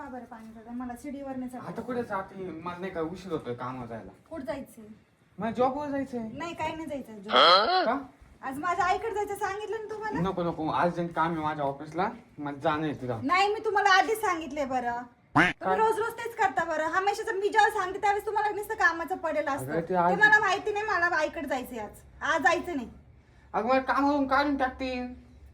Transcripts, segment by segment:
पहा बरं पाणी मला सीडीवर नाही चढायचं. आता कुठे जाते मला नाही का उशीर होतोय कामावर जायला. कुठं जायचंय? मला जॉबवर जायचंय. नाही काही नाही जायचं. का? आज माझ्या आईकडे जायचं सांगितलं ना तुम्हाला. नको नको अर्जंट काम आहे माझ्या ऑफिसला. मला जाणं आहे तिला. नाही मी तुम्हाला आधीच सांगितलंय बरं. तुम्ही रोज रोज तेच करता बरं. हमेशा मी जेव्हा सांगते त्यावेळेस तुम्हाला नुसतं कामाचं पडेल असतं. अगं, ते आज- तुम्हाला माहिती नाही मला आईकडे जायचंय आज जायचं नाही. अगं मला कामावरून काढून टाकतील.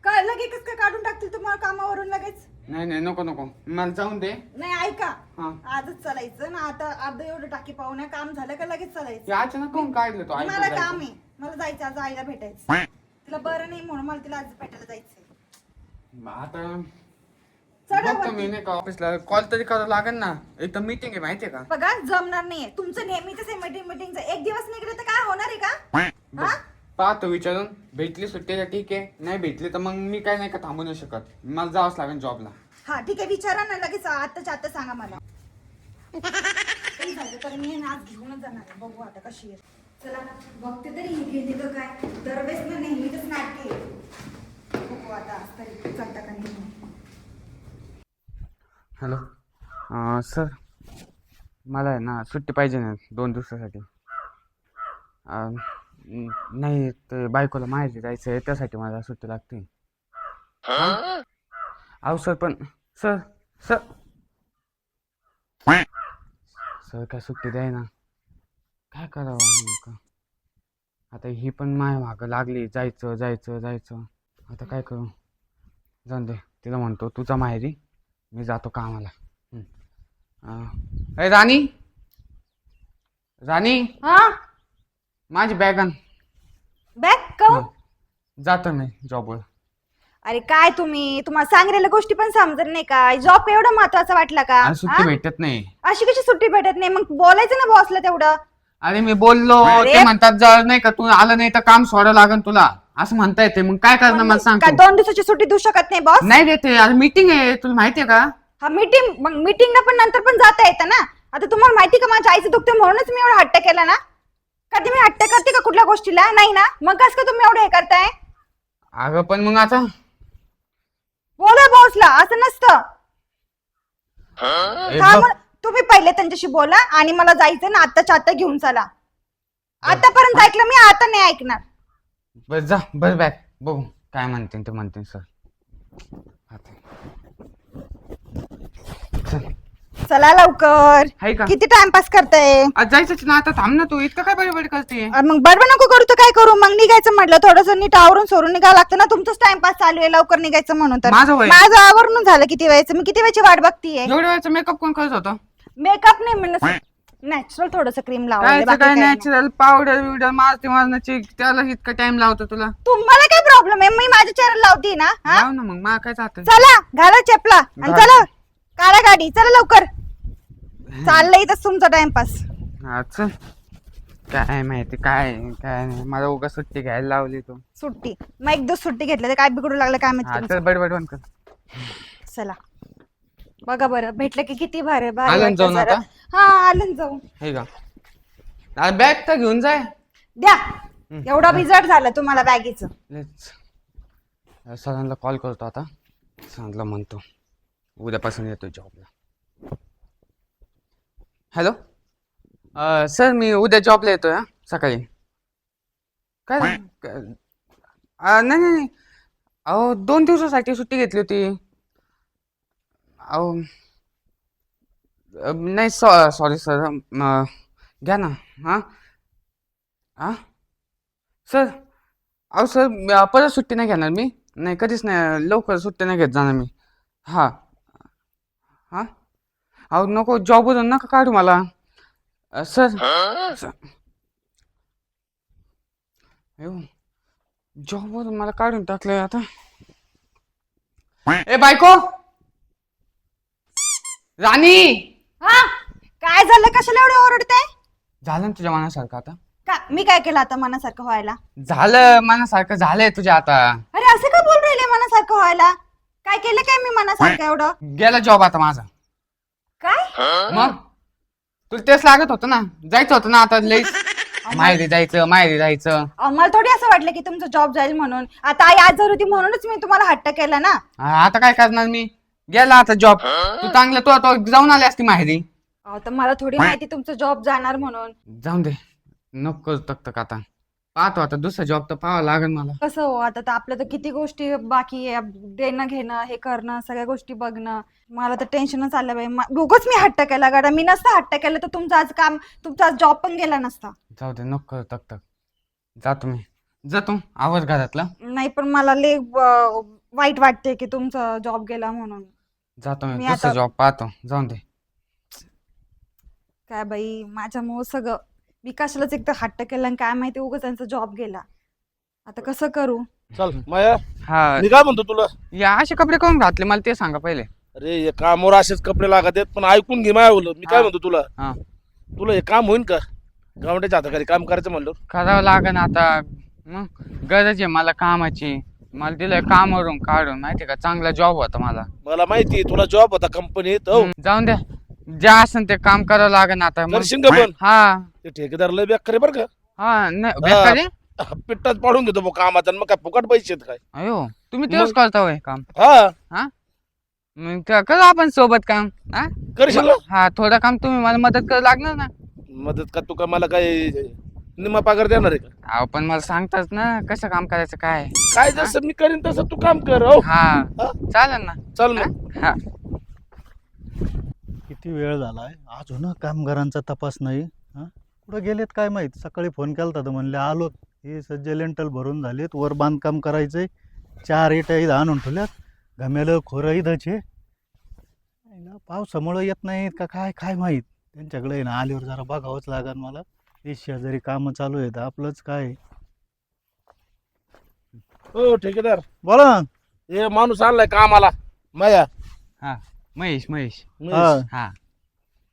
का लगेच काय काढून टाकतील तुम्हाला कामावरून लगेच? नाही नाही नको नको मला जाऊन दे. नाही ऐका हा. आजच चालायचं ना. आता अर्ध एवढं टाकी पाहुण्या काम झालं का लगेच ते चालायचं. अचानक कोण काढलं तो मला काम आहे. मला जायचं आज आईला भेटायचं. तिला बरं नाही म्हणून मला तिला आज भेटायला जायचंय. आता चढा बघतो मी वरती. नाही का ऑफिसला कॉल तरी करावं लागेल ना. एक तर मीटिंग आहे माहितीये का. बघा जमणार नाहीये तुमचं नेहमीच मीटिंगचं. एक दिवस निघलं तर काय होणार आहे का? हा? पाहतो विचारून भेटली सुट्टी तर ठीक आहे. नाही भेटली तर मग मी काय नाही का थांबू नाही शकत. मला जावंच लागेल जॉबला. हा ठीक आहे विचारा ना लगेच आताच्या आता सांगा मला. काही झालं तर मी ना आज घेऊनच जाणार आहे. बघू आता कशी आहे. चला बघते तरी ही गेली का काय. दरवेळेस ना नेहमीच नाटके आहे. बघू आता आज तरी चालता का नाही. हॅलो सर मला आहे ना सुट्टी पाहिजे ना 2 दिवसासाठी. नाही ते बायकोला माहिती जायचं आहे त्यासाठी मला सुट्टी लागते. अहो सर पण सर सर सर काय सुट्टी द्याय ना. काय करावं नेमकं आता. ही पण माय मागं लागली जायचं जायचं जायचं. आता काय करू. जाऊन दे तिला म्हणतो तुझा माहेरी मी जातो कामाला. अरे राणी राणी हा माझी बॅग आण. बॅग काऊन? जातो मी जॉबवर. अरे काय तुम्हाला सांगितलेल्या गोष्टी पण समजत नाही का? जॉब एवढं महत्वाचा वाटला का? आणि सुट्टी हा? भेटत नाही. अशी कशी सुट्टी भेटत नाही? मग बोलायचं ना बॉसला तेवढं. अरे मी बोललो अरे. ते म्हणतात जर नाही का तू आलं नाही तर काम सोडावं लागेल तुला असं म्हणता येते. मग काय करणार मला सांग काय तू. 2 दिवसाची सुट्टी देऊ शकत नाही बॉस? नाही देते आज मीटिंग आहे तुला माहितीये का. हा मीटिंग मग मीटिंगला पण नंतर पण जाता येतं ना. आता तुम्हाला माहिती का माझ्या आईचं दुखते म्हणूनच मी एवढा हट्ट केला ना. कधी मी हट्ट करते का कुठल्या गोष्टीला? नाही ना. मग कसं का तुम्ही एवढं हे करताय? अगं पण मग आता बोला बॉसला असं नसतं. ए, हा बघ. मग तुम्ही पहिले त्यांच्याशी बोला आणि मला जायचं ना आत्ताच्या आता घेऊन चला. आतापर्यंत ऐकलं मी आता नाही ऐकणार. बस जा बस बॅग बघू काय म्हणते ते म्हणते सर. चल चला लवकर. हाय का किती टाइमपास करताय? आज जायचंच ना. आता थांब ना तू इतकं काय बडबड करते. मग बडबड नको करू तर काय करू? मग निघायचं म्हटलं थोडस नीट आवरून सोडून निघावं लागतं ना. तुमचंच टाइमपास चालू आहे लवकर निघायचं म्हणून. तर माझं वय. माझं आवरून झालं किती वेळचं. मी किती वेळची वाट बघतीये. एवढ्या वेळचा मेकअप कोण करत होता. मेकअप नाही म्हणलं नॅचरल थोडस क्रीम काय लावायला. बाकी काय काही नाही. नॅचरल पावडर बिवडर मारते मारण्याची त्याला इतका टाइम लावतो तुला. तुम्हाला काय प्रॉब्लेम आहे? मी माझ्या चेहऱ्याला लावते ना. हा? लाव ना मग मा काय जात. चला घाला चेपला आणि घाल. चला काढा गाडी. चला लवकर. चाललंय इथं तुमचा टाइमपास. चल काय माहिती काय काय नाही मला उगा सुट्टी घ्यायला लावली तू. सुट्टी मग 1 दिवस सुट्टी घेतली तर काय बिघडू लागलं काय माहिती चल बडबड बंद कर. तुमचं. चला बघा बरं भेटलं की किती भारी भारी आलं ना वाटतं जाऊन जरा. आता? हा आलं ना जाऊन. हे का बॅग तर घेऊन जाय. द्या एवढा बिजट झालं तुम्हाला बॅगीचं. लेट्स सरांना कॉल करतो आता. सरांना म्हणतो उद्यापासून येतो जॉबला. हॅलो सर मी उद्या जॉबला येतोय हा सकाळी. काय नाही नाही अहो 2 दिवसासाठी सुट्टी घेतली होती. अहो नाही सॉरी सर घ्या ना. हां हां सर अहो सर परत सुट्टी नाही घेणार मी. नाही कधीच नाही लवकर सुट्टी नाही घेत जाणार मी. हां हां अहो नको जॉबवरून नका काढू मला सर. जॉबवरून मला काढून टाकलंय आता. ए बायको राणी हा काय झालं? कशाला एवढे ओरडताय? झालं ना तुझ्या मनासारखं आता. का मी काय केलं आता मनासारखं व्हायला? झालं मनासारखं झालंय तुझ्या आता. अरे असं का बोल राहिले मनासारखं व्हायला? काय केलं काय मी मनासारखं एवढं? गेला जॉब आता माझा. काय मग तुला तेच लागत होतं ना. जायचं होतं ना आता लई. माहेरी जायचं माहेरी जायचं. मला थोडी असं वाटलं की तुमचं जॉब जाईल म्हणून. आता आई आजार होती म्हणूनच मी तुम्हाला हट्ट केला ना. आता काय करणार मी. गेला आता जॉब. तू चांगलं तो जाऊन आली असती माहेरी. अहो तर मला थोडी माहिती तुमचं जॉब जाणार म्हणून. जाऊन दे, नको तक आता. पाहतो आता दुसरा जॉब तर पाहावा लागेल मला. कसं हो, आता तर आपल्या तर किती गोष्टी बाकी आहे. देणं घेणं, हे करणं, सगळ्या गोष्टी बघणं. मला तर टेन्शनच आलं बाई. उगाच मी हट्ट केला गाडा. मी नसता हट्ट केलं तर तुमचा आज जॉब पण गेला नसता. जाऊ दे, नको तक. जातो मी. जातो, आवाज घरातला. नाही पण मला लय वाईट वाटते की तुमचा जॉब गेला म्हणून. जातो मी मी दुसरा आता- जॉब पाहतो. जाऊन दे. काय बाई, माझ्यामुळं सगळं. मी कशालाच एकदा हट्ट केला आणि काय माहिती उगाच त्यांचा जॉब गेला. आता कसं करू? चल माया, हा, मी काय म्हणतो तुला, या असे कपडे कोण घातले मला ते सांगा पहिले. अरे हे कामावर असेच कपडे लागत आहेत, पण ऐकून घे माया बोल. मी काय हा. म्हणतो तुला, हा, तुला हे काम होईन का? गावंड्याच्या हाताखाली काम करायचं म्हणलं. करावं लागेल आता. मग गरज आहे मला कामाची. मला दिलंय कामावरून काढून, माहितीये का? चांगला जॉब होता मला. मला माहिती तुला जॉब होता कंपनीत. हो जाऊन द्या, जे असेल ते काम करावं लागेल आता. मग- करशील का पण? हा ते ठेकेदार लय बेकार आहे बरं का. हा, नाही बेकारी? पिट्टात पाडून घेतो भाऊ कामाचा, आणि मग काय फुकट पैसे आहेत काय? अयो, तुम्ही तेच करता होय काम? हा, मग ते करू आपण सोबत काम. हा करशील ना? हा, थोडं काम तुम्ही मला मदत करायला लागणार ना. मदत का? तू का मला काय निम्मा पगार देणार आहे का? अहो पण मला सांगताच ना कसं काम करायचं काय. काय जसं मी करीन तसं तू काम कर. हो हा, हा? चालेल ना. चल मग. हा, किती वेळ झालाय अजून कामगारांचा तपास नाही. कुठं गेलेत काय माहित. सकाळी फोन केला तर म्हणले आलो. हे सज्ज लेंटल भरून झालेत, वर बांधकाम करायचंय. 4 इटा इथं आणून ठेवल्यात. घमेलं खोरं इथंच आहे. पावसामुळं येत नाहीत का काय काय माहीत. त्यांच्याकडे आहे ना, आल्यावर जरा बघावंच लागेल मला. हे शेजारी कामं चालू आहेत, आपलंच काय. हो ठेकेदार, बोला ना. हे माणूस आणलाय कामाला. माया, हा, महेश. हा, हा,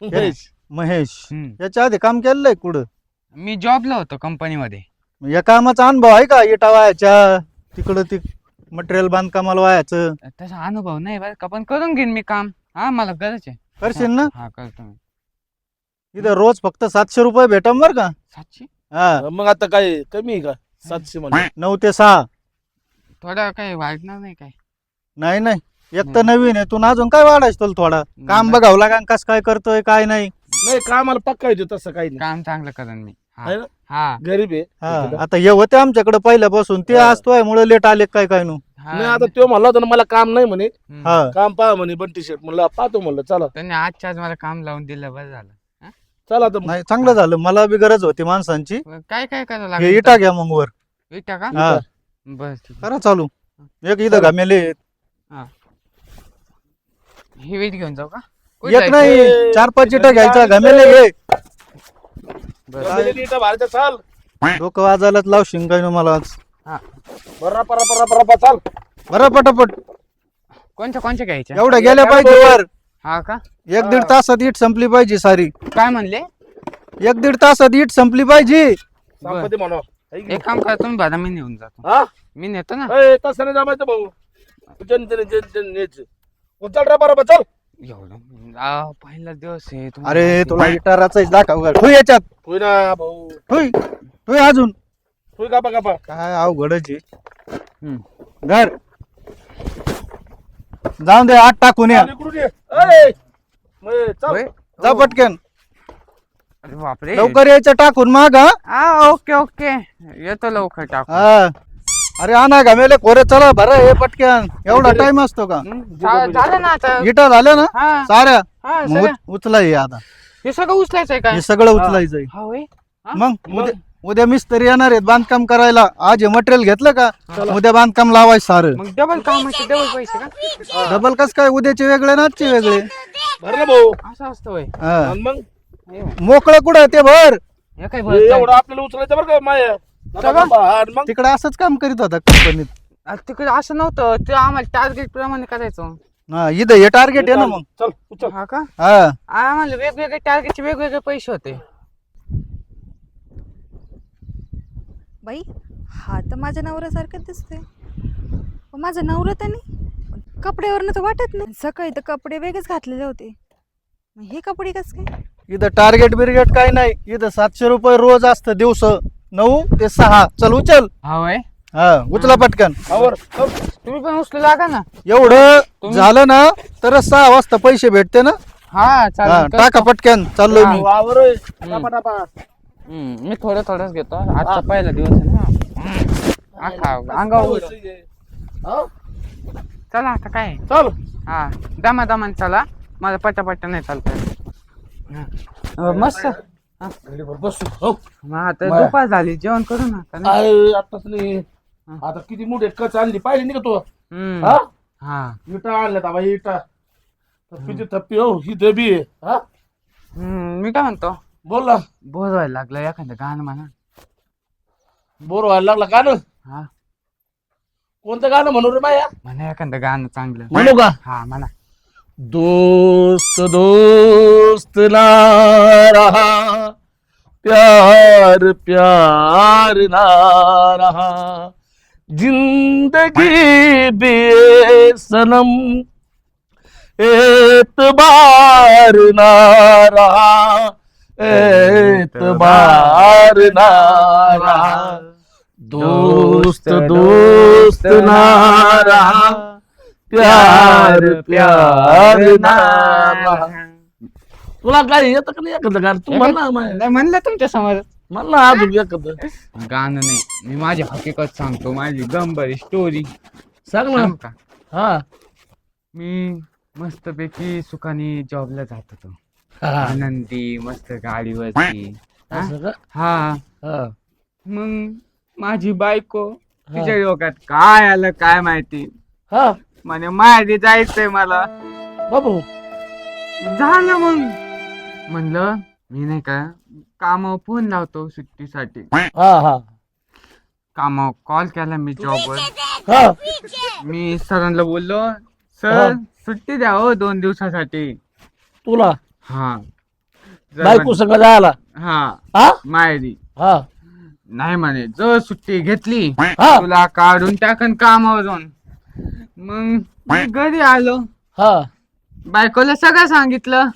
महेश. महेश. हम्म. याच्या आधी काम केलेलं आहे कुठं? मी जॉबला होतो कंपनीमध्ये. या कामाचा अनुभव आहे का? इटा वायाच्या तिकडं ती मटेरियल बांधकामाला वायाचं तसा अनुभव नाही बरं का, पण करून घेईन मी काम. हा, मला गरज आहे. करशील ना? हा, करतो मी. इथं रोज फक्त 700 रुपये भेटम बर का. 700? हा, मग आता काय कमी आहे का? 700 म्हणजे 9 ते 6. थोडा काही वाढणार नाही काय? नाही एक तर नवीन आहे, तू अजून काय वाढायचं तुला थोडा. काम बघावं लागा कस काय करतोय काय नाही. नाही कामाला पक्का येतो तसं काही नाही. काम चांगलं करेन मी. हा, आहे ना? हा, गरीब आहे हा, ठेकेदार. आता हे होते आमच्याकडे पहिल्यापासून. ते हा. असतोय मुळे लेट आले काय काय नु. हा. नाही आता तो म्हणला होता ना मला काम नाही म्हणे. हम्म. हा, काम पहा म्हणे बंटी शर्ट. म्हणलं पाहतो म्हणलं. चला त्यांनी आजच्या आज मला काम लावून दिलं, बरं झालं. हा? चला आता मग. नाही चांगलं झालं. मला बी गरज होती माणसांची. काय काय करावं हे लागेल? इटा घ्या मग वर. इटा का? हा, बरं, ठीक आहे. करा चालू. एक इथं घमेले ही वीट घेऊन जाऊ का? एक जायचं? नाही 4-5 इटा घ्यायचा. घमेले घे. बरं. जमिनीला इटा भारच्या चाल. डोकं वाजायलाच लाव शिंगाय मला आज. हा. बर्रा परा चाल. बरं पटापट. कोणच्या घ्यायच्या? एवढ्या गेल्या पाहिजे वर. हा का? 1-1.5 तासात इट संपली पाहिजे सारी. काय म्हणले? 1-1.5 तासात इट संपली पाहिजे. संपत्ती म्हणा. एक काम करा तुम्ही, बघा मी नेऊन जातो. हा मी नेतो ना. ए, तसं नाही जमायचं भाऊ. चल रे बरोबर चल. एवढं पहिला दिवस आहे तुम्हाला अरे माहिती. तुला इटाराच दाखव. ठुई याच्यात. होई ना भाऊ. ठुई अजून. होई का बघा काय अवघडच आहे. हम्म. घर जाऊन दे. 8 टाकून या. चल. होय? जा पटकन. अरे बापरे. लवकर यायचं टाकून माग. हा? हा, ओके येतो लवकर टाकू. हा. अरे आणा घमेले खोरे चला बरं हे पटकन. एवढा टाइम असतो का? झालं ना आता. इटा झाल्या ना हा, साऱ्या. हा, मग सगळं. उचला हे आता. हे सगळं उचलायचंय काय? हे सगळं उचलायचंय. हा होय. हा? मग उद्या मिस्त्री येणार आहेत बांधकाम करायला. आज हे मटेरियल घेतलं का उद्या बांधकाम लावायचं सारं. मग डबल कामाचे डबल पैसे का? डबल कस काय? उद्याचे वेगळे ना आजचे वेगळे. भर ना भाऊ. असं असतं होय. हा. आणि मग मोकळं कुठं ते भर. हे काय हे बोलताय? एवढं आपल्याला उचलायचं बरं का माया. सगळं? आणि मग तिकडे असंच काम करीत होता कंपनीत. तिकडे असं नव्हतं, ते आम्हाला टार्गेट प्रमाणे करायचं. हा इथं हे टार्गेट आहे ना मग. चल उचल. हा का? हा आम्हाला वेगवेगळे टार्गेटचे वेगवेगळे पैसे होते. बाई, हा तर माझ्या नवऱ्यासारखं दिसतंय. पण माझा नवरा तर नाही. कपड्यावरनं तर वाटत नाही. सकाळी तर कपडे वेगळेच घातलेले होते. मग हे कपडे कस काय? इथं टार्गेट बिर्गेट काय नाही. इथं 700 रुपये रोज असतं दिवस 9 ते 6. चल उचल. हा होय. हा उचला पटकन. आवर. तुम्ही पण उचलू लागा ना. एवढं झालं ना तर 6 वाजता पैसे भेटते ना. हा हा चालेल टाका पटकन चाललोय हा. मी. वावर होय. टापा टापा. मी थोडंच घेतो आजचा पहिला दिवस आहे ना. अंगावर हा? चला आता काय चल. हा दमाने चला. मला पटापट नाही चालत. मस्त. गाडीवर बसू. हो. मग आता दुपार झाली जेवण करू ना आता नाही? अरे आताच नाही. आता किती मोठे कच आणली पाहिजे नाही का तू? हम्म. हा? हा इटा आणल्यात बाई इटा. थप्पीची थप्पी हो ही दबी आहे. हा? मी काय म्हणतो बोल ना. बोर व्हायला लागलं एखादं गाणं म्हणा. बोर व्हायला लागला गाणं. हा कोणतं गाणं म्हणू रे माया? म्हणा एखादं गाणं चांगलं. म्हणू का? हा म्हणा. दोस्त दोस्त ना रहा, प्यार प्यार ना रहा, जिंदगी बे सनम, एतबार ना रहा, एतबार ना रहा, दोस्त दोस्त ना रहा, प्यार प्यार ना रहा. तुला काय येतं का नाही एखादं गाणं? तू म्हण ना माया. नाही म्हणलं तुमच्या समोर म्हण ना अजून एखादं. गाणं नाही. मी माझी हकीकत सांगतो. माझी गंभीर स्टोरी सांग ना. सांगू का? हा. मी मस्तपैकी सुखाने जॉबला जात होतो. हा. आनंदी मस्त गाडीवरती. असं का? हा हा. मग माझी बायको तिच्या डोक्यात काय आलं काय माहिती. हा. म्हणे माहेरी जायचंय मला. बाबू. झालं मग म्हणलं मी नाही का कामावर फोन लावतो सुट्टीसाठी. हा हा. कामावर कॉल केला मी जॉबवर. हा. मी सरांना बोललो हा. सर सुट्टी द्या हो 2 दिवसासाठी. तुला हा बायको संग जायला. हा हा. माहेरी. हा. नाही म्हणे जर सुट्टी घेतली हा. तुला काढून टाकन कामावरून. मग मी घरी आलो. हा. बायकोला सगळं सांगितलं.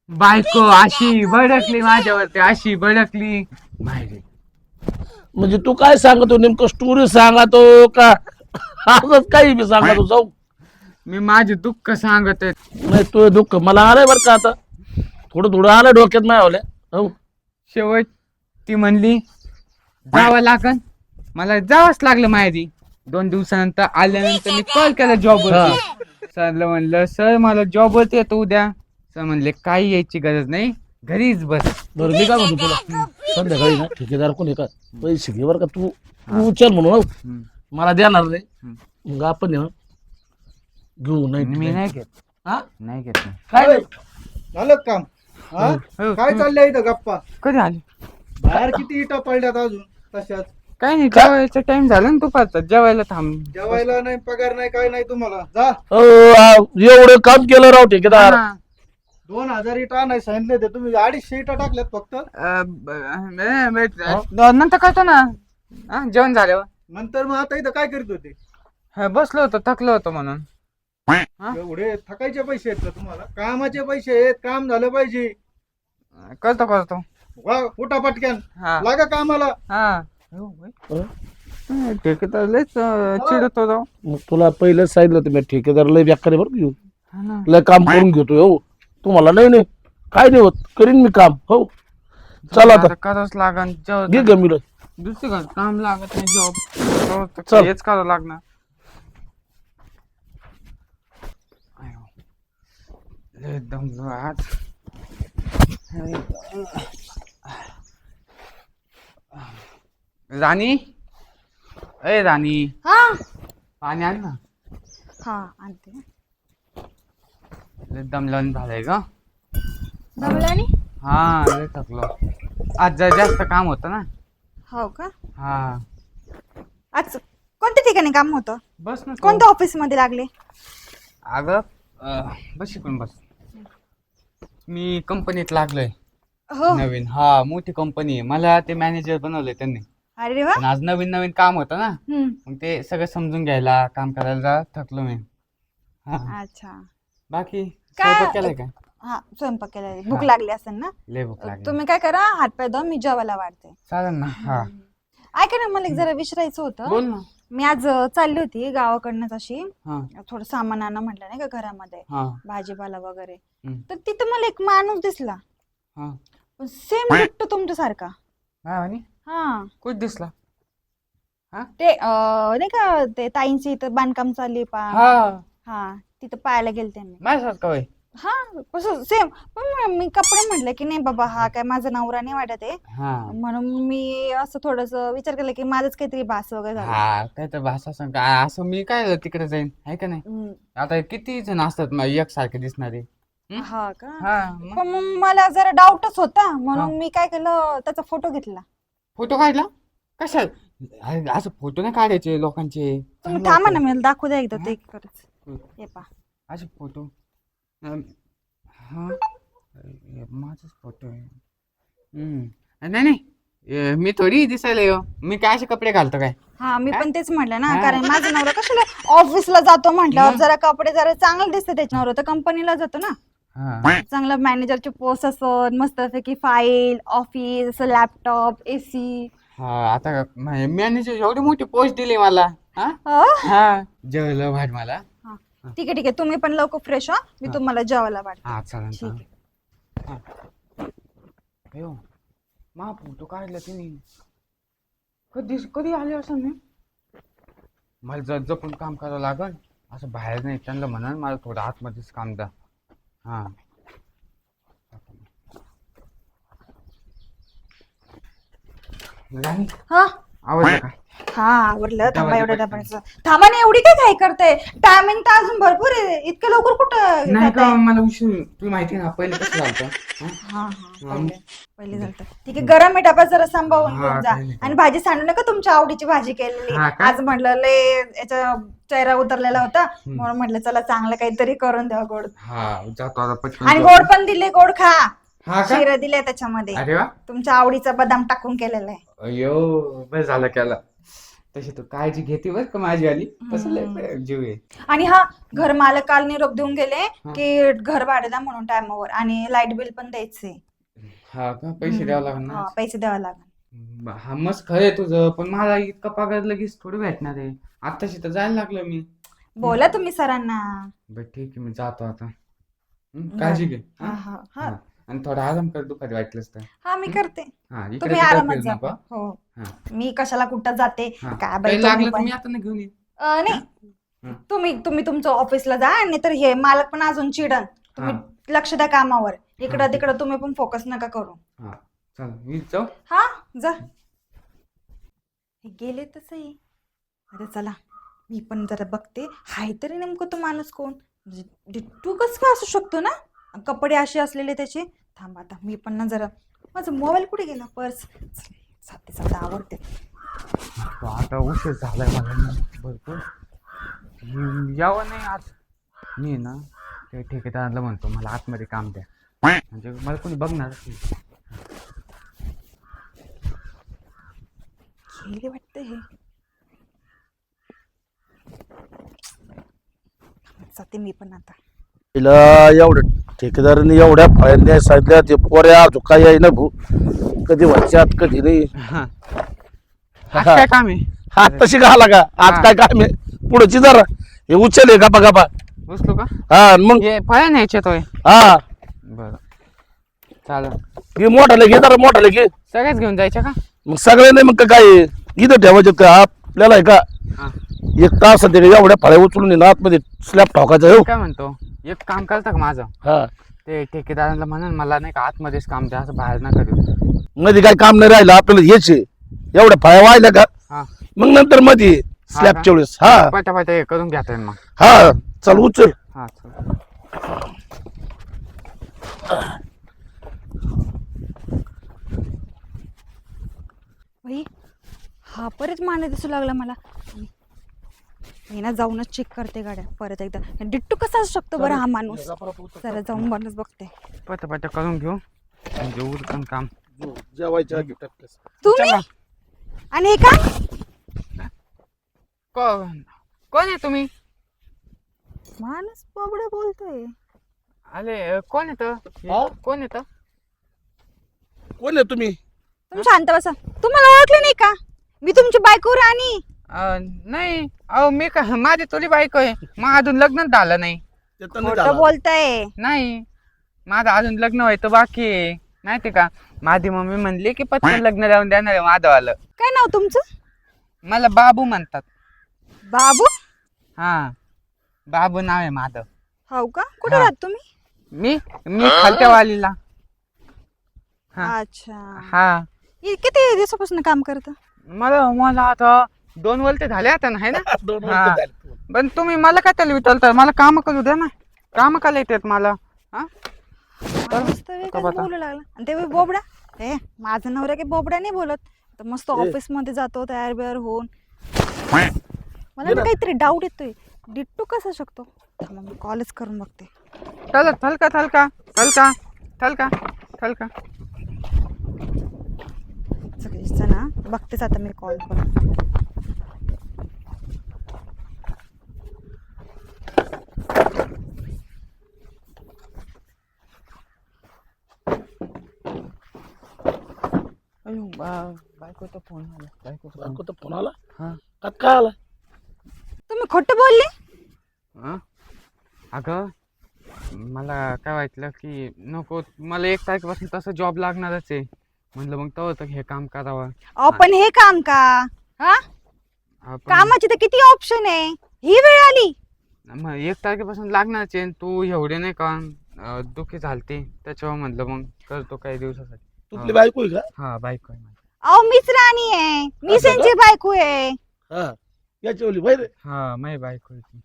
बायको अशी भडकली माझ्यावरती अशी भडकली माहेरी. म्हणजे तू काय सांगतो नेमकं? स्टोरी सांगतो का असंच काही बी सांगतो? जाऊ. मी माझे दुःख सांगत आहे. नाही तू दुःख मला आलंय बरं का आता. थोडं थोडं आलं डोक्यात नाही आवल्या. हो. शेवट ती म्हणली जावं लागन. मला जावंच लागलं माहेरी. 2 दिवसानंतर आल्यानंतर मी कॉल केला जॉबवरती. सरला म्हणलं सर मला जॉबवरती येतो उद्या. सर म्हणले काही यायची गरज नाही घरीच बस. बरं मी काय म्हणतो तुला संध्याकाळी ना ठेकेदार कोणी का पैसे घे बरं का. तू तू विचार म्हणून हो. मला देणार नाही. मग आपण ना घेऊ. मी नाही नाही घेत. हा? नाही घेत मी. काय नाही. झालं का काम? हा? हो, काय चाललंय इथं गप्पा? कधी आले? बाहेर किती इटा पडल्यात अजून तशाच. काही नाही जेवायचा टाइम झाला ना दुपारचा. जेवायला थांब. जेवायला नाही पगार नाही काय नाही तुम्हाला. जा. एवढं काम केलं राव ठेकेदार. हा. 2000 इटा नाही सांगितले ते तुम्ही 250 इटा टाकल्यात फक्त. नंतर करतो ना. हा, जेवण झाल्यावर. नंतर मग आता इथं काय करीत होते? हा, बसलो होतो थकलो होतो म्हणून. एवढे थकायचे पैसे आहेत का तुम्हाला? कामाचे पैसे आहेत. काम झालं पाहिजे. करतो. वा उठा पटक्यान. हा लागा कामाला. हा ठेकेदार लयच चिडतो राव. मग तुला पहिलं सांगितलं होतं मी ठेकेदार लय बेकार बरं घेऊ. हा ना. लय काम करून घेतो. हो तुम्हाला नाही काय नाही होत. करीन मी काम. हो चला आता करावंच लागन. घे गमीला. दुसरीकडे काम लागत नाही जॉब. चल. हेच करावं लागणार. लय दमलो आज. राणी ए राणी हा पाणी आण ना. हा आणते. लय दमलन झालंय ग. दमल्याने? हा लय थकलो. आज जरा जास्त काम होतं ना. हो का? हा आज कोणत्या ठिकाणी काम होतं? बस ना. कोणत्या ऑफिस मध्ये लागले? अगं बस इकडून बस. मी कंपनीत लागलोय हो. नवीन. हा मोठी कंपनी आहे. मला ते मॅनेजर बनवलंय त्यांनी. अरे वा. पण आज नवीन नवीन काम होतं ना. हम्म. मग ते सगळं समजून घ्यायला काम करायला जरा थकलो मी. हा अच्छा. बाकी काय? स्वयंपाक केलाय का? हा स्वयंपाक केला. भूक लागली असेल ना? लय भूक लागली. तुम्ही काय करा हात पाय धुवा मी जेवायला वाढते. चालेल ना. हा ऐका ना, मला एक जरा विचारायचं होतं. बोल ना. मी आज चालली होती गावाकडनंच अशी, हा थोडं सामान आणा म्हटलं नाही का घरामध्ये, हा भाजीपाला वगैरे. हम्म. तर तिथं मला एक माणूस दिसला, हा सेम डिट्टो तुमच्यासारखा. काय म्हणे हा कुठ दिसला? ते नाही का ते ताईंची इथं बांधकाम चालली पा. हा हा तिथं पाहायला गेले त्यांनी. माझ्यासारखा होय. हा कसं सेम. पण मी कपडे म्हटलं की नाही बाबा हा काय माझा नवरा नाही वाटत आहे, हा म्हणून मी असं थोडस विचार केला की माझंच काहीतरी भास वगैरे झालं. हा काय तर भाषा सांग काय असं मी काय तिकडे जाईन आहे का नाही. हम्म. आता किती जण असतात मग एक सारखे दिसणारे. हम्म? हा का. हा मग पण मग मला जरा डाऊटच होता, हा. म्हणून मी काय केलं त्याचा फोटो घेतला. फोटो काढला कशा? अरे असं फोटो नाही काढायचे लोकांचे. तुम्ही चांगलं थांबा ना, वाटतं. मला दाखवू द्या एकदा ते खरंच. हम्म. हे पा. असे फोटो हा हे माझाच फोटो आहे. नाही नाही मी थोडी दिसायला येऊ. मी काय असे कपडे घालतो काय? हा मी पण तेच म्हटलं ना, हा. कारण माझा नवरा कशाला ऑफिसला जातो म्हटल्यावर मग? जरा कपडे जरा चांगले दिसते. त्याच्या नवरा तर कंपनीला जातो ना, हा चांगलं मॅनेजरची पोस्ट असत, मस्तपैकी फाईल ऑफिस असं, लॅपटॉप, एसी. हा आता मॅनेजर एवढी मोठी पोस्ट दिली मला. हा हा जेवलं भाट मला. ठीक आहे ठीक आहे, तुम्ही पण लवकर फ्रेश व्हा, मी हा. तुम्हाला जेवायला वाटते. हा चालेल ठीक आहे. चालेल. हो मा फोटो काढला तिने कधी आले असं मी. मला जपून काम करावं लागल. असं बाहेर नाही त्यांना म्हणा मला थोडं आतमध्येच काम द्या. हा राणी हा आवडलं का? हा आवडलं. थांबा डबा एवढं डबा डबायचं. थांबा ना, एवढी काय घाई करते? टायमिंग तर अजून भरपूर आहे. इतकं लवकर कुठं नाही का जाताय? मला उशीर तुला माहिती आहे ना पहिलं कसं झालं. हा हा पहिले झालं. ठीक आहे, गरम आहे डबा, जरा सांभाळून हा, घेऊन जा. काही नाही. आणि भाजी सांडू नका, तुमच्या आवडीची भाजी केलेली. हा का? आज म्हटलं लय याचा चेहरा उतरलेला होता, म्हणून म्हटलं चला चांगलं काहीतरी करून द्या गोड. हा जातो आता पटकन आणि जातो. गोड पण दिले, गोड खा. हा का? शिरा दिले त्याच्यामध्ये, अरे वा तुमच्या आवडीचा बदाम टाकून केलेला आहे. अयो बस झालं केला. तशी तू काळजी घेते बर का माझी आली. तसं लय जीव आहे. आणि हा घर मालक काल निरोप देऊन गेले की घर भाडं द्या म्हणून टायमावर, आणि लाईट बिल पण द्यायचे. हा का पैसे द्यावं लागणार ना. हा पैसे द्यावे लागेल. हा मस्त खरं आहे तुझं, पण मला इतका पगार लगेच थोडी भेटणार आहे. आत्ताशी तर जायला लागलो मी. बोला तुम्ही सरांना. बर ठीक आहे मी जातो आता. काळजी घे. हा हा? हा हा हा. आणि थोडा आराम कर दुपारी वाटलंच तर. हा मी करते. हा इकडे तुम्ही तिकडे आरामात फिरू जा. नको. हो हा. मी कशाला कुठं जाते हा. काय बाई. काही तुम्ही लागलं तर पण. मी आता नाही घेऊन येईन. नाही हं. तुम्ही तुमचं ऑफिसला जा, नाही तर हे मालक पण अजून चिडन. तुम्ही लक्ष द्या कामावर. इकडं तिकडं तुम्ही पण फोकस नका करू. हा चल मी जाऊ. हा जा. हे गेले तसंही. अरे चला, मी पण जरा बघते हाय तरी नेमकं तो माणूस कोण. म्हणजे डिट्टू कसं काय असू शकतो ना, कपडे असे असलेले त्याचे. थांब आता मी पण ना जरा, माझा मोबाईल कुठे गेला, पर्स. साथे साथे आवडते. तो आता उशीर झालाय मला ना भरपूर. यावं नाही आज. मी ना ते ठेकेदाराला म्हणतो मला आतमध्ये काम द्या, म्हणजे मला कोणी बघणार नाही. गेले वाटतं हे. जाते मी पण आता. तिला एवढं ठेकेदारांनी एवढ्या फळ्यांद्या सांगितल्या, ते पोऱ्या अजून काय आहे ना भाऊ, कधी वरच्यात कधी नाही. आज काय काम आहे? हात तशी घाला का आज काय काम आहे पुढची जरा हे उचल गपा गपा. उचलू का? हा मग हे फळ्या न्यायचे तोय. हा बरं चालेल. घे मोठाले घे जरा मोठाले घे. सगळेच घेऊन जायचे का? मग सगळे नाही मग काय आहे? इथं ठेवायचे का आपल्याला आहे का हा. एक तास ते एवढ्या फळ्या उचलून ना आतमध्ये स्लॅब ठोकायचं हो. काय म्हणतो एक काम करता का माझं? हा ते ठेकेदाराला म्हणून मला नाही का आतमध्येच काम द्या, असं बाहेर नका देऊ. मध्ये काय काम नाही राहिलं आपल्याला हेच आहे. एवढ्या फळ्या वाहिल्या का हा मग नंतर मध्ये स्लॅबच्या वेळेस. हा पटापटा हे करून घ्या मग. हा चल उचल. हा चल. भाई हा परत माने दिसू लागला मला. मी ना जाऊनच चेक करते गाड्या परत एकदा. डिट्टू कसा असू शकतो बरं हा माणूस. जरा जाऊन बनच बघते. पटापटा करून घेऊ म्हणजे उरकन काम. जेवायच्या तुम्ही आणि हे का कोण आहे तुम्ही? माणूस बाबडा बोलतोय. आले कोण येत? हा? कोण येत? कोण आहे तुम्ही? तुम्ही शांत बसा. तुम्हाला ओळखलं नाही का? मी तुमची बायको राणी. नाही अहो मी का माझी तुझी बायको आहे, मग अजून लग्नच झालं नाही. खोटं बोलताय. नाही माझं अजून लग्न व्हायचं बाकी आहे माहिती का. माझी मम्मी म्हणली की पटकन लग्न लावून देणार आहे माझं. काय नाव तुमचं? मला बाबू म्हणतात. बाबू? हा बाबू नाव आहे माझं. हो का? कुठे हा. राहत तुम्ही? मी मी खालच्या वालीला. हा. अच्छा. हा किती दिवसापासून काम करता? मला आता 2 वर्ष झाले आता ना, है ना. दोन हा. वर्ष झाली. पण तुम्ही मला काय त्याला विचारता, मला काम करू द्या ना. काम का येतात मला. हा मस्त वेगळंच का बता? बोलू लागला. आणि ते बोबडा, ए माझा नवरा काही बोबडा नाही बोलत. तर मस्त ऑफिस मध्ये जातो तयार बियार होऊन. मला ना काहीतरी डाऊट येतोय, डिट्टू कसा शकतो. थांबा, मी कॉलच करून बघते. चल थलका थलका थलका थलका थलका. सगळीच ना बघतेच आता मी कॉल करून. अयो बायकोचा फोन आला. बायकोचा फोन आला. हा काय आला? तुम्ही खोटं बोलले. हा? अगं मला काय वाटलं की नको, मला 1 तारखेपासून तसं जॉब लागणारच आहे. म्हणलं मग तेव्हा तर हे काम करावं. पण हे काम का? हा आपण कामाचे तर किती ऑप्शन आहे. ही वेळ आली. मग 1 तारखेपासून लागणारच आहे. तू एवढे नाही का दुखी झालते, त्याच्यावर म्हणलं मग करतो काही दिवसासाठी. तुझी बायको आहे का? हा बायको आहे माझी. अहो मीच राणी आहे, मीच असं का? यांची बायको आहे. हा याची ओली बाहेर. हा माझी बायको आहे ती.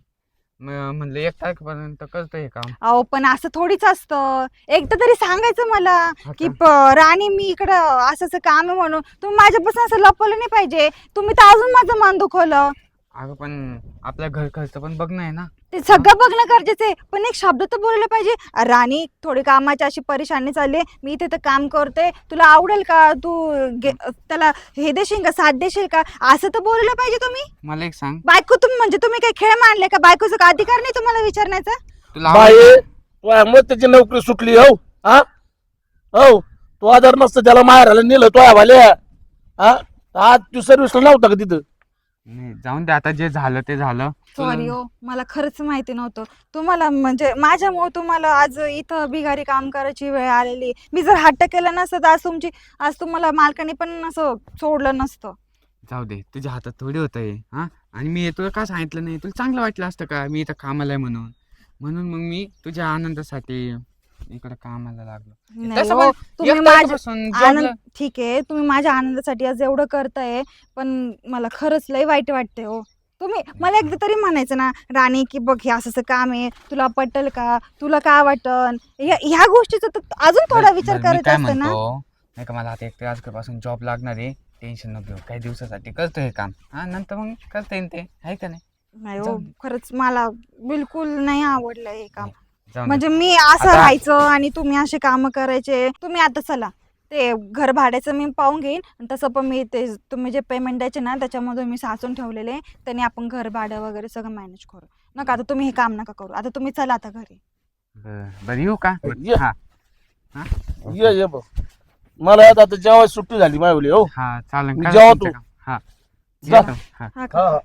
मग म्हणलं 1 तारखेपर्यंत करतो हे काम. अहो पण असं थोडीच असतं. एकदा तरी सांगायचं मला हा की का? राणी मी इकडं असं असं काम आहे म्हणून. तुम्ही माझ्यापासून असं लपवलं नाही पाहिजे. तुम्ही तर अजून माझं मन दुखवलं. अगं पण आपल्या घर खर्च पण बघणं आहे ना. ते सगळं बघणं गरजेचं आहे, पण एक शब्द तर बोलायला पाहिजे. राणी थोडी कामाची अशी परेशानी चालली, मी इथे तर काम करते, तुला आवडेल का, तू त्याला हे देशील का, साथ देशील का, असं तर बोलायला पाहिजे तुम्ही. मला एक सांग, बायको तुम्ही म्हणजे तुम्ही काही खेळ मांडले का? बायकोचा का अधिकार नाही तुम्हाला विचारण्याचा? तुला बाई आवडेल का? तुझ्यामुळे त्याची नोकरी सुटली. हो हा हो तो आजार नसतं त्याला माहेराला नेलं तो भाल्या. हा आज तू सर्व्हिसला नव्हता का तिथं? नाही जाऊन दे आता, जे झालं ते झालं. सॉरी हो, मला खरंच माहिती नव्हतं. तुम्हाला म्हणजे माझ्यामुळे तुम्हाला आज इथं बिगारी काम करायची वेळ आलेली. मी जर हट्ट केला नसतं तर आज तुम्हाला मालकाने पण असं सोडलं नसतं. जाऊ दे, तुझ्या हातात थोडी होत आहे. हा आणि मी तुला का सांगितलं नाही, तुला चांगलं वाटलं असतं का मी इथं कामाला आहे म्हणून. म्हणून मग मी तुझ्या आनंदासाठी इकडे कामाला लागलो. नाही तसं हो, पण तुम्ही 1 माझ्या तारखेपासून आनंद जॉबला ठीक आहे, तुम्ही माझ्या आनंदासाठी आज एवढं करताय, पण मला खरंच लय वाईट वाटते हो. तुम्ही मला एकदा तरी म्हणायचं ना, राणी की बघ हे असं असं काम आहे, तुला पटेल का, तुला काय वाटन, ह्या गोष्टीचा तर अजून थोडा विचार करायचा असतं ना. नाही का, मला आता 1 तारखेपासून जॉब लागणार आहे. टेन्शन नको घेऊ, काही दिवसासाठी करतो हे काम. हा नंतर मग करता येईल ते, आहे का नाही. नाही हो, जाऊ दे. खरंच मला बिलकुल नाही आवडलं हे काम. जाऊ दे. म्हणजे मी असं आता- राहायचं आणि तुम्ही असे काम करायचे. तुम्ही आता चला, ते घर भाड्याचं मी पाहून घेईन. आणि तसं पण मी ते तुम्ही जे पेमेंट द्यायचे ना त्याच्यामधून मी साचून ठेवलेले, त्याने आपण घर भाडं वगैरे सगळं मॅनेज करू. नका आता तुम्ही हे काम नका करू. आता तुम्ही चला आता घरी. बरं येऊ का. ये. हा हा ये बघ मला आता जेव्हा सुट्टी झाली मायवली. हो हा चालेल. मी करा जेव्हा तुमचं तू- काम. हा जा. येतो. हा हा का? हा